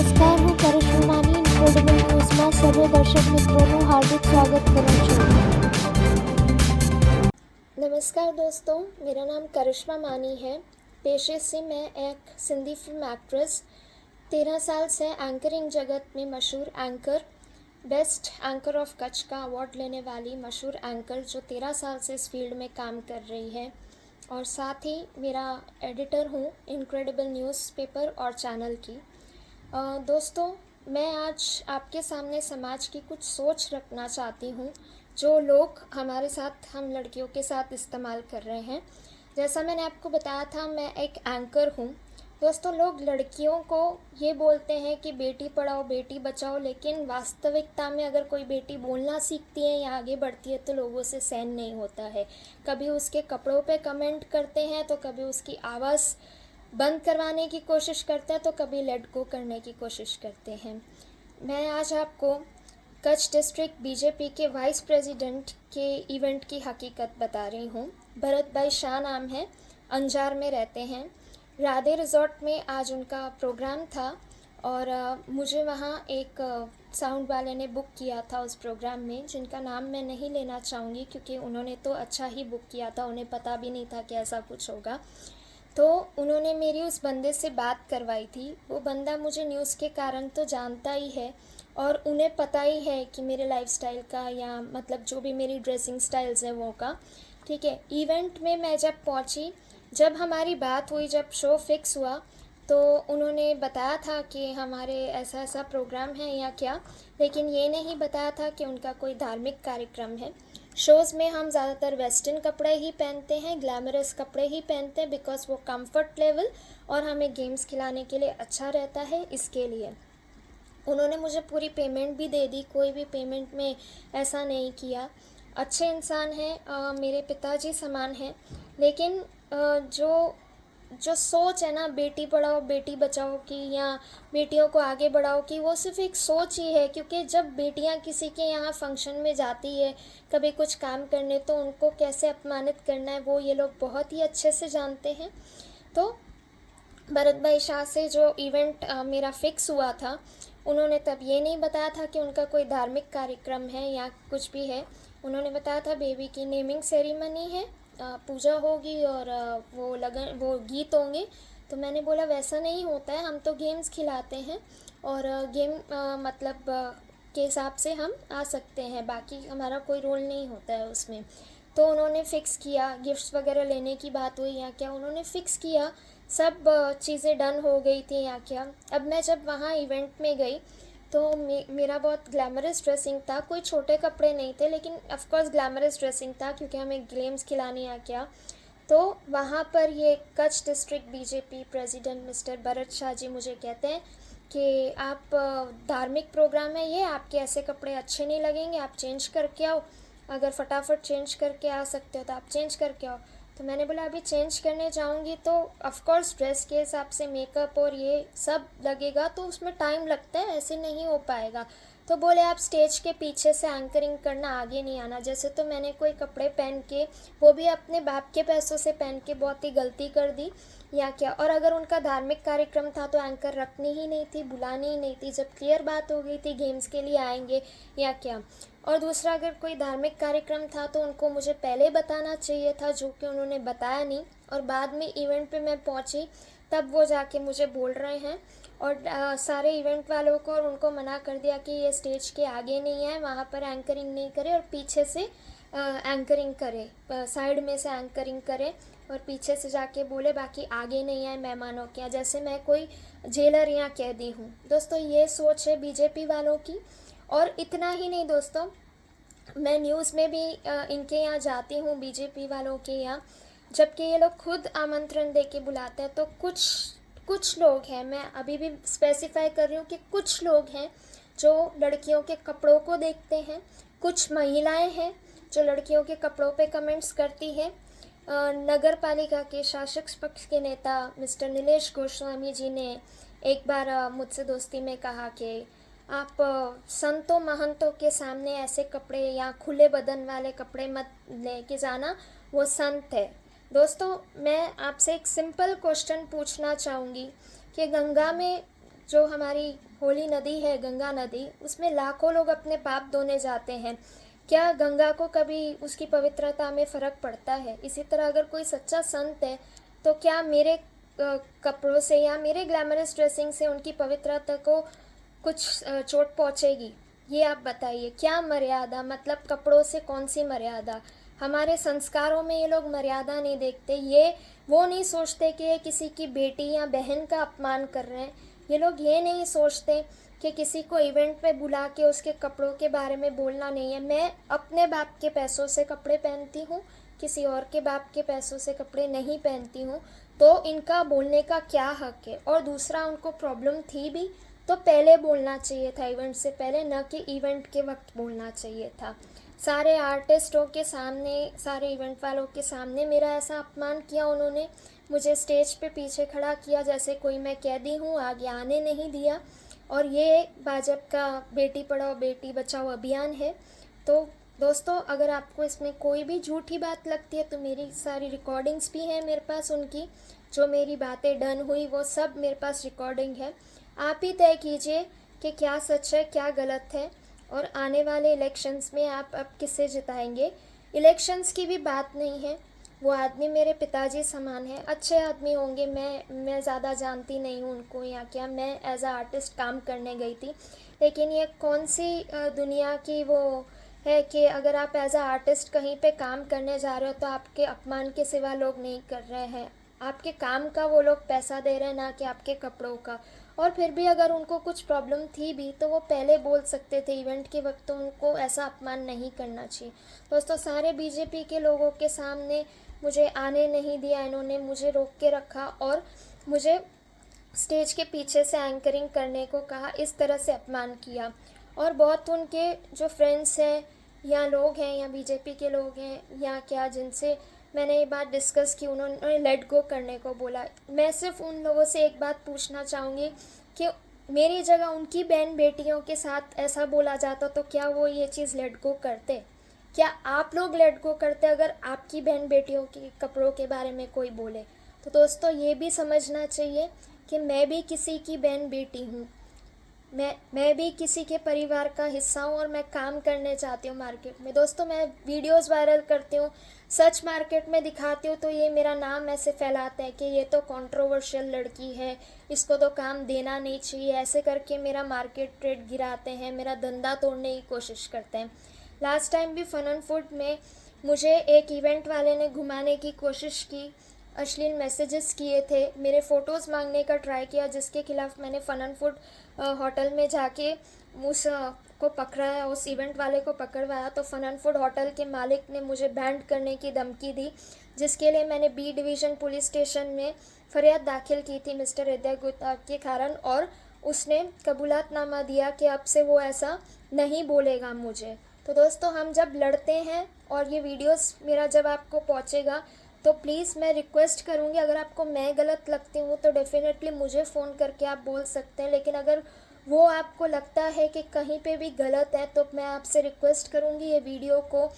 નમસ્કાર, હું કરિશ્મા માની ઇન્ક્રેડિબલ ન્યૂઝમાં સર્વે દર્શક મિત્રોનું हार्दिक स्वागत करूँ છું। नमस्कार दोस्तों, मेरा नाम करिश्मा मानी है। पेशे से मैं एक सिंधी फिल्म एक्ट्रेस, 13 साल से एंकरिंग जगत में मशहूर anchor, best anchor of Kutch का अवार्ड लेने वाली मशहूर एंकर जो 13 साल से इस फील्ड में काम कर रही है, और साथ ही मेरा एडिटर हूँ इनक्रेडिबल न्यूज़पेपर और चैनल की। दोस्तों, मैं आज आपके सामने समाज की कुछ सोच रखना चाहती हूँ जो लोग हमारे साथ, हम लड़कियों के साथ इस्तेमाल कर रहे हैं। जैसा मैंने आपको बताया था, मैं एक एंकर हूँ। दोस्तों, लोग लड़कियों को ये बोलते हैं कि बेटी पढ़ाओ बेटी बचाओ, लेकिन वास्तविकता में अगर कोई बेटी बोलना सीखती है या आगे बढ़ती है तो लोगों से सहन नहीं होता है। कभी उसके कपड़ों पे कमेंट करते हैं, तो कभी उसकी आवाज़ बंद करवाने की कोशिश करते हैं, तो कभी लेट गो करने की कोशिश करते हैं। मैं आज आपको कच्छ डिस्ट्रिक्ट बीजेपी के वाइस प्रेसिडेंट के इवेंट की हकीकत बता रही हूँ। भरत भाई शाह नाम है, अंजार में रहते हैं। राधे रिजॉर्ट में आज उनका प्रोग्राम था और मुझे वहाँ एक साउंड वाले ने बुक किया था उस प्रोग्राम में, जिनका नाम मैं नहीं लेना चाहूँगी क्योंकि उन्होंने तो अच्छा ही बुक किया था, उन्हें पता भी नहीं था कि ऐसा कुछ होगा। तो उन्होंने मेरी उस बंदे से बात करवाई थी। वो बंदा मुझे न्यूज़ के कारण तो जानता ही है और उन्हें पता ही है कि मेरे लाइफस्टाइल का, या मतलब जो भी मेरी ड्रेसिंग स्टाइल्स है वो का, ठीक है। इवेंट में मैं जब पहुंची, जब हमारी बात हुई, जब शो फिक्स हुआ, तो उन्होंने बताया था कि हमारे ऐसा ऐसा प्रोग्राम है या क्या, लेकिन ये नहीं बताया था कि उनका कोई धार्मिक कार्यक्रम है। शोज़ में हम ज़्यादातर वेस्टर्न कपड़े ही पहनते हैं, ग्लैमरस कपड़े ही पहनते हैं, बिकॉज़ वो कंफर्ट लेवल और हमें गेम्स खिलाने के लिए अच्छा रहता है, इसके लिए। उन्होंने मुझे पूरी पेमेंट भी दे दी, कोई भी पेमेंट में ऐसा नहीं किया। अच्छे इंसान हैं, मेरे पिताजी समान हैं, लेकिन जो सोच है ना, बेटी पढ़ाओ बेटी बचाओ की, या बेटियों को आगे बढ़ाओ की, वो सिर्फ एक सोच ही है। क्योंकि जब बेटियां किसी के यहाँ फंक्शन में जाती है कभी कुछ काम करने, तो उनको कैसे अपमानित करना है वो ये लोग बहुत ही अच्छे से जानते हैं। तो भरत भाई शाह से जो इवेंट मेरा फिक्स हुआ था, उन्होंने तब ये नहीं बताया था कि उनका कोई धार्मिक कार्यक्रम है या कुछ भी है। उन्होंने बताया था बेबी की नेमिंग सेरेमनी है, पूजा होगी और वो गीत होंगे। तो मैंने बोला वैसा नहीं होता है, हम तो गेम्स खिलाते हैं और गेम मतलब के हिसाब से हम आ सकते हैं, बाकी हमारा कोई रोल नहीं होता है उसमें। तो उन्होंने फ़िक्स किया, गिफ्ट्स वगैरह लेने की बात हुई या क्या, उन्होंने फ़िक्स किया, सब चीज़ें डन हो गई थी या क्या। अब मैं जब वहाँ इवेंट में गई तो मेरा बहुत ग्लैमरस ड्रेसिंग था, कोई छोटे कपड़े नहीं थे, लेकिन ऑफ कोर्स ग्लैमरस ड्रेसिंग था क्योंकि हमें गेम्स खिलाने या क्या। तो वहाँ पर ये Kutch district BJP president mister Bharat Shah ji मुझे कहते हैं कि आप धार्मिक प्रोग्राम है ये, आपके ऐसे कपड़े अच्छे नहीं लगेंगे, आप चेंज करके आओ, अगर फटाफट चेंज करके आ सकते हो तो आप चेंज करके आओ। तो मैंने बोला अभी चेंज करने जाऊंगी तो ऑफ़ कोर्स ड्रेस के हिसाब से मेकअप और ये सब लगेगा, तो उसमें टाइम लगता है, ऐसे नहीं हो पाएगा। तो बोले आप स्टेज के पीछे से एंकरिंग करना, आगे नहीं आना। जैसे तो मैंने कोई कपड़े पहन के, वो भी अपने बाप के पैसों से पहन के, बहुत ही गलती कर दी या क्या। और अगर उनका धार्मिक कार्यक्रम था तो एंकर रखनी ही नहीं थी, बुलानी ही नहीं थी, जब क्लियर बात हो गई थी गेम्स के लिए आएंगे या क्या। और दूसरा, अगर कोई धार्मिक कार्यक्रम था तो उनको मुझे पहले बताना चाहिए था, जो कि उन्होंने बताया नहीं। और बाद में इवेंट पे मैं पहुंची तब वो जाके मुझे बोल रहे हैं, और सारे इवेंट वालों को और उनको मना कर दिया कि ये स्टेज के आगे नहीं है, वहाँ पर एंकरिंग नहीं करे, और पीछे से एंकरिंग करे, साइड में से एंकरिंग करे और पीछे से जाके बोले, बाकी आगे नहीं आए मेहमानों के यहाँ, जैसे मैं कोई जेलर यहाँ कह दी हूँ। दोस्तों, ये सोच है बीजेपी वालों की। और इतना ही नहीं दोस्तों, मैं न्यूज़ में भी इनके यहाँ जाती हूँ, बीजेपी वालों के यहाँ, जबकि ये लोग खुद आमंत्रण दे के बुलाते हैं, तो कुछ लोग हैं, मैं अभी भी स्पेसिफाई कर रही हूँ कि कुछ लोग हैं जो लड़कियों के कपड़ों को देखते हैं, कुछ महिलाएं हैं जो लड़कियों के कपड़ों पे कमेंट्स करती हैं। नगर पालिका के शासक पक्ष के नेता मिस्टर नीलेश गोस्वामी जी ने एक बार मुझसे दोस्ती में कहा कि आप संतों महंतों के सामने ऐसे कपड़े या खुले बदन वाले कपड़े मत लेके जाना, वो संत है। दोस्तों, मैं आपसे एक सिंपल क्वेश्चन पूछना चाहूँगी कि गंगा में जो हमारी होली नदी है गंगा नदी, उसमें लाखों लोग अपने पाप धोने जाते हैं। क्या गंगा को कभी उसकी पवित्रता में फ़र्क पड़ता है? इसी तरह अगर कोई सच्चा संत है तो क्या मेरे कपड़ों से या मेरे ग्लैमरस ड्रेसिंग से उनकी पवित्रता को कुछ चोट पहुँचेगी? ये आप बताइए। क्या मर्यादा, मतलब कपड़ों से कौन सी मर्यादा? हमारे संस्कारों में ये लोग मर्यादा नहीं देखते। ये वो नहीं सोचते कि ये किसी की बेटी या बहन का अपमान कर रहे हैं। ये लोग ये नहीं सोचते कि किसी को इवेंट पे बुला के उसके कपड़ों के बारे में बोलना नहीं है। मैं अपने बाप के पैसों से कपड़े पहनती हूँ, किसी और के बाप के पैसों से कपड़े नहीं पहनती हूँ, तो इनका बोलने का क्या हक है? और दूसरा, उनको प्रॉब्लम थी भी तो पहले बोलना चाहिए था, इवेंट से पहले, ना कि इवेंट के वक्त बोलना चाहिए था। सारे आर्टिस्टों के सामने, सारे इवेंट वालों के सामने मेरा ऐसा अपमान किया उन्होंने। मुझे स्टेज पे पीछे खड़ा किया जैसे कोई मैं कैदी हूँ, आगे आने नहीं दिया। और ये भाजपा का बेटी पढ़ाओ बेटी बचाओ अभियान है। तो दोस्तों, अगर आपको इसमें कोई भी झूठी बात लगती है तो मेरी सारी रिकॉर्डिंग्स भी हैं मेरे पास उनकी, जो मेरी बातें डन हुई वो सब मेरे पास रिकॉर्डिंग है। आप ही तय कीजिए कि क्या सच है क्या गलत है, और आने वाले इलेक्शंस में आप अब किसे जिताएंगे। इलेक्शंस की भी बात नहीं है, वो आदमी मेरे पिताजी समान है, अच्छे आदमी होंगे। मैं ज़्यादा जानती नहीं हूँ उनको या क्या, मैं एज आ आर्टिस्ट काम करने गई थी। लेकिन ये कौन सी दुनिया की वो है कि अगर आप एज आ आर्टिस्ट कहीं पे काम करने जा रहे हो तो आपके अपमान के सिवा लोग नहीं कर रहे हैं। आपके काम का वो लोग पैसा दे रहे हैं, ना कि आपके कपड़ों का। और फिर भी अगर उनको कुछ प्रॉब्लम थी भी तो वो पहले बोल सकते थे, इवेंट के वक्त तो उनको ऐसा अपमान नहीं करना चाहिए। दोस्तों, सारे बीजेपी के लोगों के सामने मुझे आने नहीं दिया, इन्होंने मुझे रोक के रखा और मुझे स्टेज के पीछे से एंकरिंग करने को कहा, इस तरह से अपमान किया। और बहुत उनके जो फ्रेंड्स हैं या लोग हैं या बीजेपी के लोग हैं या क्या, जिनसे मैंने ये बात डिस्कस की, उन्होंने लेट गो करने को बोला। मैं सिर्फ उन लोगों से एक बात पूछना चाहूँगी कि मेरी जगह उनकी बहन बेटियों के साथ ऐसा बोला जाता तो क्या वो ये चीज़ लेट गो करते? क्या आप लोग लेट गो करते अगर आपकी बहन बेटियों के कपड़ों के बारे में कोई बोले? तो दोस्तों, ये भी समझना चाहिए कि मैं भी किसी की बहन बेटी हूँ, मैं भी किसी के परिवार का हिस्सा हूँ और मैं काम करने चाहती हूँ मार्केट में। दोस्तों, मैं वीडियोस वायरल करती हूँ, सच मार्केट में दिखाती हूँ तो ये मेरा नाम ऐसे फैलाते हैं कि ये तो कंट्रोवर्शियल लड़की है, इसको तो काम देना नहीं चाहिए, ऐसे करके मेरा मार्केट रेट गिराते हैं, मेरा धंधा तोड़ने की कोशिश करते हैं। लास्ट टाइम भी फन एंड फूड में मुझे एक इवेंट वाले ने घुमाने की कोशिश की, अश्लील मैसेजेस किए थे, मेरे फ़ोटोज़ मांगने का ट्राई किया, जिसके खिलाफ मैंने फन एंड फूड होटल में जाके उस को पकड़ाया, उस इवेंट वाले को पकड़वाया। तो फन एंड फूड होटल के मालिक ने मुझे बैंड करने की धमकी दी, जिसके लिए मैंने बी डिवीज़न पुलिस स्टेशन में फरियाद दाखिल की थी मिस्टर हृदय गुप्ता के कारण, और उसने कबूलातनामा दिया कि अब से वो ऐसा नहीं बोलेगा मुझे। तो दोस्तों, हम जब लड़ते हैं और ये वीडियोस मेरा जब आपको पहुंचेगा तो प्लीज़ मैं रिक्वेस्ट करूँगी, अगर आपको मैं गलत लगती हूँ तो डेफ़िनेटली मुझे फ़ोन करके आप बोल सकते हैं। लेकिन अगर वो आपको लगता है कि कहीं पे भी गलत है तो मैं आपसे रिक्वेस्ट करूँगी ये वीडियो को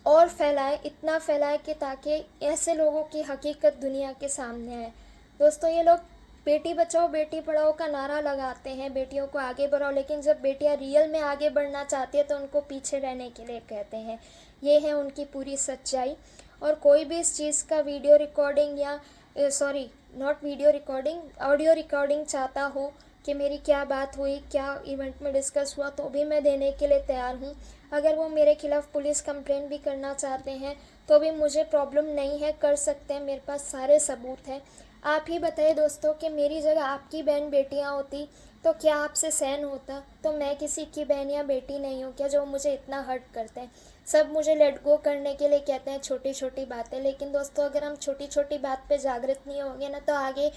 और फैलाएं, इतना फैलाएं कि ताकि ऐसे लोगों की हकीकत दुनिया के सामने आए। दोस्तों, ये लोग बेटी बचाओ बेटी पढ़ाओ का नारा लगाते हैं, बेटियों को आगे बढ़ाओ, लेकिन जब बेटियां रियल में आगे बढ़ना चाहती है तो उनको पीछे रहने के लिए कहते हैं। ये है उनकी पूरी सच्चाई। और कोई भी इस चीज़ का वीडियो रिकॉर्डिंग या sorry not video recording, audio recording चाहता हो कि मेरी क्या बात हुई, क्या इवेंट में डिस्कस हुआ, तो भी मैं देने के लिए तैयार हूँ। अगर वो मेरे खिलाफ़ पुलिस कंप्लेंट भी करना चाहते हैं तो भी मुझे प्रॉब्लम नहीं है, कर सकते हैं, मेरे पास सारे सबूत हैं। आप ही बताइए दोस्तों कि मेरी जगह आपकी बहन बेटियां होती तो क्या आपसे सहन होता? तो मैं किसी की बहन या बेटी नहीं हूँ क्या जो मुझे इतना हर्ट करते हैं? सब मुझे लेट गो करने के लिए कहते हैं, छोटी छोटी बातें। लेकिन दोस्तों, अगर हम छोटी छोटी बात पे जागृत नहीं होंगे ना तो आगे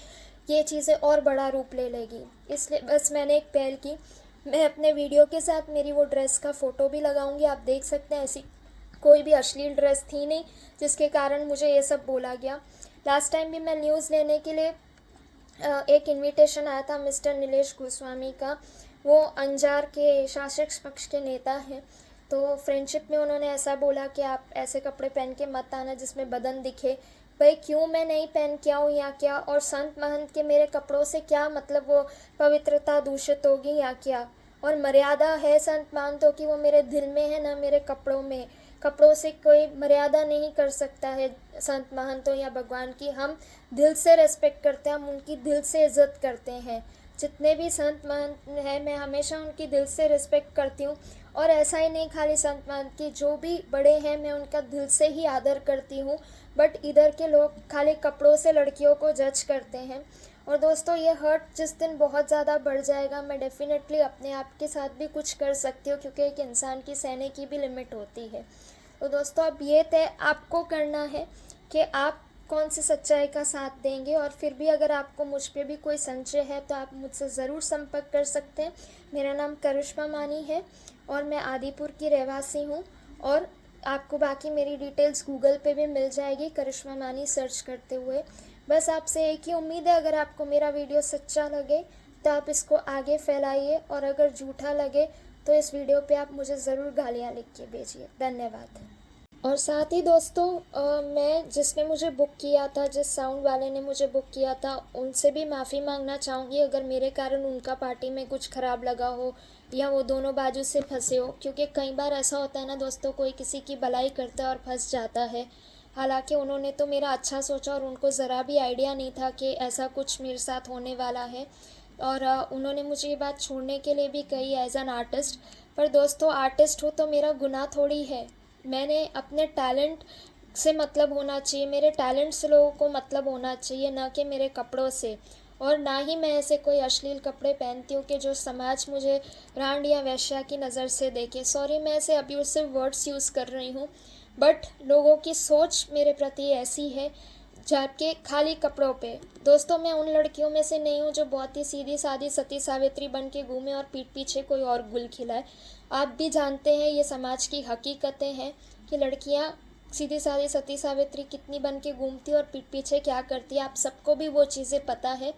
ये चीज़ें और बड़ा रूप ले लेगी। इसलिए बस मैंने एक पहल की, मैं अपने वीडियो के साथ मेरी वो ड्रेस का फ़ोटो भी लगाऊंगी, आप देख सकते हैं। ऐसी कोई भी अश्लील ड्रेस थी नहीं जिसके कारण मुझे ये सब बोला गया। लास्ट टाइम भी मैं न्यूज़ लेने के लिए एक इनविटेशन आया था मिस्टर नीलेश गोस्वामी का, वो अंजार के शासक पक्ष के नेता हैं। तो फ्रेंडशिप में उन्होंने ऐसा बोला कि आप ऐसे कपड़े पहन के मत आना जिसमें बदन दिखे, भाई क्यों मैं नहीं पहन के आऊँ या क्या, और संत महंत के मेरे कपड़ों से क्या मतलब, वो पवित्रता दूषित होगी या क्या। और मर्यादा है संत महंतों की, वो मेरे दिल में है ना मेरे कपड़ों में। कपड़ों से कोई मर्यादा नहीं कर सकता है संत महंतों या भगवान की। हम दिल से रेस्पेक्ट करते हैं, हम उनकी दिल से इज़्ज़त करते हैं। जितने भी संत महंत हैं मैं हमेशा उनकी दिल से रिस्पेक्ट करती हूँ। और ऐसा ही नहीं खाली संत महंत की, जो भी बड़े हैं मैं उनका दिल से ही आदर करती हूँ। बट इधर के लोग खाली कपड़ों से लड़कियों को जज करते हैं। और दोस्तों ये हर्ट जिस दिन बहुत ज़्यादा बढ़ जाएगा, मैं डेफिनेटली अपने आप के साथ भी कुछ कर सकती हूँ, क्योंकि एक इंसान की सहने की भी लिमिट होती है। तो दोस्तों अब ये तय आपको करना है कि आप कौन सी सच्चाई का साथ देंगे। और फिर भी अगर आपको मुझ पे भी कोई संशय है तो आप मुझसे ज़रूर संपर्क कर सकते हैं। मेरा नाम करिश्मा मानी है और मैं आदिपुर की रहवासी हूँ। और आपको बाकी मेरी डिटेल्स गूगल पे भी मिल जाएगी करिश्मा मानी सर्च करते हुए। बस आपसे एक ही उम्मीद है, अगर आपको मेरा वीडियो सच्चा लगे तो आप इसको आगे फैलाइए, और अगर झूठा लगे तो इस वीडियो पे आप मुझे ज़रूर गालियाँ लिख के भेजिए। धन्यवाद। और साथ ही दोस्तों मैं जिसने मुझे बुक किया था, जिस साउंड वाले ने मुझे बुक किया था, उनसे भी माफ़ी मांगना चाहूँगी अगर मेरे कारण उनका पार्टी में कुछ ख़राब लगा हो या वो दोनों बाजू से फंसे हो। क्योंकि कई बार ऐसा होता है ना दोस्तों, कोई किसी की भलाई करता है और फंस जाता है। हालांकि उन्होंने तो मेरा अच्छा सोचा और उनको ज़रा भी आइडिया नहीं था कि ऐसा कुछ मेरे साथ होने वाला है। और उन्होंने मुझे ये बात छोड़ने के लिए भी कही एज एन आर्टिस्ट। पर दोस्तों आर्टिस्ट हो तो मेरा गुनाह थोड़ी है। मैंने अपने टैलेंट से मतलब होना चाहिए, मेरे टैलेंट से लोगों को मतलब होना चाहिए, ना कि मेरे कपड़ों से। और ना ही मैं ऐसे कोई अश्लील कपड़े पहनती हूँ कि जो समाज मुझे रांड या वेश्या की नज़र से देखे। सॉरी मैं ऐसे अब्यूसिव वर्ड्स यूज़ कर रही हूँ, बट लोगों की सोच मेरे प्रति ऐसी है जबकि खाली कपड़ों पे। दोस्तों मैं उन लड़कियों में से नहीं हूँ जो बहुत ही सीधी सादी सती सावित्री बन के घूमे और पीठ पीछे कोई और गुल खिलाए। आप भी जानते हैं ये समाज की हकीकतें हैं कि लड़कियाँ सीधी सादी सती सावित्री कितनी बन के घूमती और पीठ पीछे क्या करती है, आप सबको भी वो चीज़ें पता है।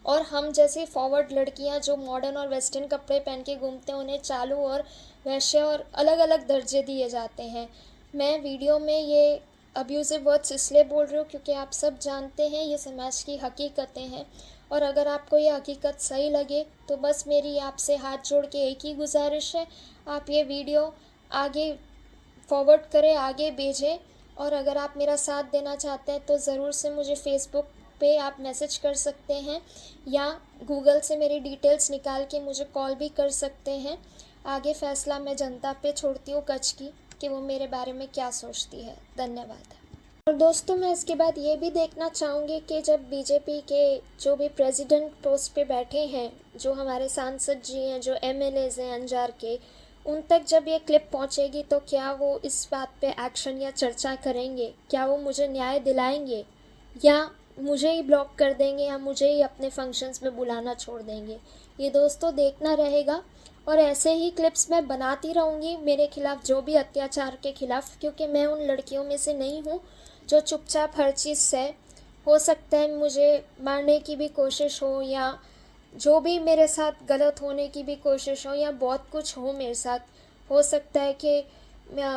और हम जैसी फॉरवर्ड लड़कियाँ जो मॉडर्न और वेस्टर्न कपड़े पहन के घूमते हैं, उन्हें चालू और वैश्य और अलग अलग दर्जे दिए जाते हैं। मैं वीडियो में ये अब्यूज़िव वर्ड्स इसलिए बोल रही हूँ क्योंकि आप सब जानते हैं ये समाज की हकीकतें हैं। और अगर आपको ये हकीकत सही लगे तो बस मेरी आपसे हाथ जोड़ के एक ही गुजारिश है, आप ये वीडियो आगे फॉरवर्ड करें, आगे भेजें। और अगर आप मेरा साथ देना चाहते हैं तो ज़रूर से मुझे फ़ेसबुक पे आप मैसेज कर सकते हैं या गूगल से मेरी डिटेल्स निकाल के मुझे कॉल भी कर सकते हैं। आगे फ़ैसला मैं जनता पे छोड़ती हूँ कच्छ की कि वो मेरे बारे में क्या सोचती है। धन्यवाद। और दोस्तों मैं इसके बाद ये भी देखना चाहूँगी कि जब बीजेपी के जो भी प्रेसिडेंट पोस्ट पे बैठे हैं, जो हमारे सांसद जी हैं, जो एमएलएज़ हैं अंजार के, उन तक जब ये क्लिप पहुँचेगी तो क्या वो इस बात पे एक्शन या चर्चा करेंगे, क्या वो मुझे न्याय दिलाएंगे या मुझे ही ब्लॉक कर देंगे या मुझे ही अपने फंक्शंस में बुलाना छोड़ देंगे। ये दोस्तों देखना रहेगा। और ऐसे ही क्लिप्स मैं बनाती रहूँगी मेरे खिलाफ़ जो भी अत्याचार के खिलाफ़, क्योंकि मैं उन लड़कियों में से नहीं हूँ जो चुपचाप हर चीज़ से। हो सकता है मुझे मारने की भी कोशिश हो या जो भी मेरे साथ गलत होने की भी कोशिश हो या बहुत कुछ हो मेरे साथ, हो सकता है कि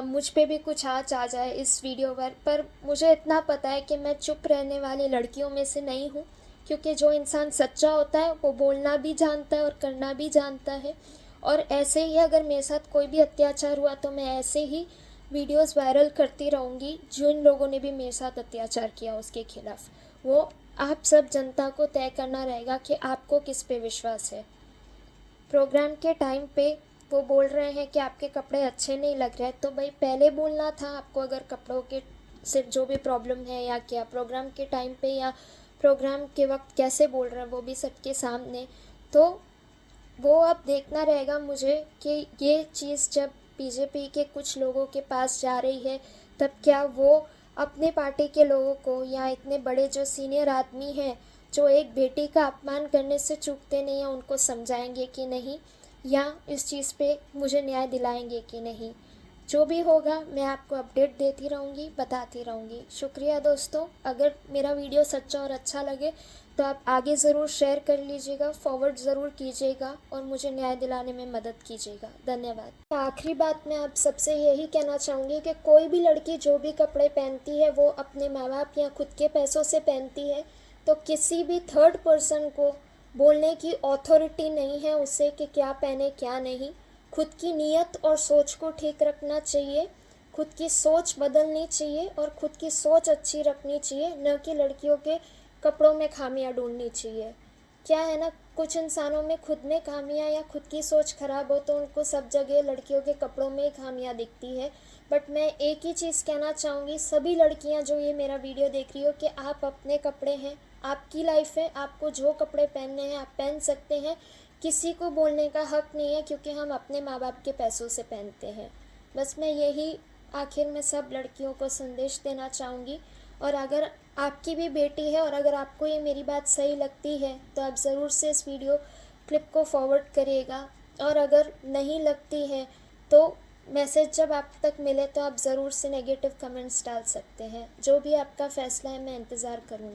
मुझ पे भी कुछ आँच आ जाए इस वीडियो पर मुझे इतना पता है कि मैं चुप रहने वाली लड़कियों में से नहीं हूँ। क्योंकि जो इंसान सच्चा होता है वो बोलना भी जानता है और करना भी जानता है। और ऐसे ही अगर मेरे साथ कोई भी अत्याचार हुआ तो मैं ऐसे ही वीडियोस वायरल करती रहूँगी। जिन लोगों ने भी मेरे साथ अत्याचार किया उसके खिलाफ़, वो आप सब जनता को तय करना रहेगा कि आपको किस पे विश्वास है। प्रोग्राम के टाइम पे वो बोल रहे हैं कि आपके कपड़े अच्छे नहीं लग रहे, तो भाई पहले बोलना था आपको अगर कपड़ों के सिर्फ जो भी प्रॉब्लम है या क्या, प्रोग्राम के टाइम पे या प्रोग्राम के वक्त कैसे बोल रहे हैं वो भी सबके सामने। तो वो अब देखना रहेगा मुझे कि ये चीज़ जब बीजेपी के कुछ लोगों के पास जा रही है तब क्या वो अपने पार्टी के लोगों को या इतने बड़े जो सीनियर आदमी हैं जो एक बेटी का अपमान करने से चूकते नहीं हैं उनको समझाएंगे कि नहीं, या इस चीज़ पे मुझे न्याय दिलाएंगे कि नहीं। जो भी होगा मैं आपको अपडेट देती रहूँगी, बताती रहूँगी। शुक्रिया दोस्तों। अगर मेरा वीडियो सच्चा और अच्छा लगे तो आप आगे ज़रूर शेयर कर लीजिएगा, फॉरवर्ड ज़रूर कीजिएगा और मुझे न्याय दिलाने में मदद कीजिएगा। धन्यवाद। आखिरी बात मैं आप सबसे यही कहना चाहूँगी कि कोई भी लड़की जो भी कपड़े पहनती है वो अपने माँ बाप या खुद के पैसों से पहनती है, तो किसी भी थर्ड पर्सन को बोलने की अथॉरिटी नहीं है उसे कि क्या पहने क्या नहीं। खुद की नीयत और सोच को ठीक रखना चाहिए, खुद की सोच बदलनी चाहिए और खुद की सोच अच्छी रखनी चाहिए, न कि लड़कियों के कपड़ों में खामियां ढूंढनी चाहिए। क्या है ना, कुछ इंसानों में खुद में खामियां या खुद की सोच खराब हो तो उनको सब जगह लड़कियों के कपड़ों में ही खामियां दिखती है। बट मैं एक ही चीज़ कहना चाहूँगी सभी लड़कियां जो ये मेरा वीडियो देख रही हो कि आप अपने कपड़े हैं, आपकी लाइफ है, आपको जो कपड़े पहनने हैं आप पहन सकते हैं। किसी को बोलने का हक नहीं है क्योंकि हम अपने माँ बाप के पैसों से पहनते हैं। बस मैं यही आखिर में सब लड़कियों को संदेश देना चाहूँगी। और अगर आपकी भी बेटी है और अगर आपको ये मेरी बात सही लगती है तो आप ज़रूर से इस वीडियो क्लिप को फॉरवर्ड करिएगा, और अगर नहीं लगती है तो मैसेज जब आप तक मिले तो आप ज़रूर से नेगेटिव कमेंट्स डाल सकते हैं। जो भी आपका फ़ैसला है मैं इंतज़ार करूँगी।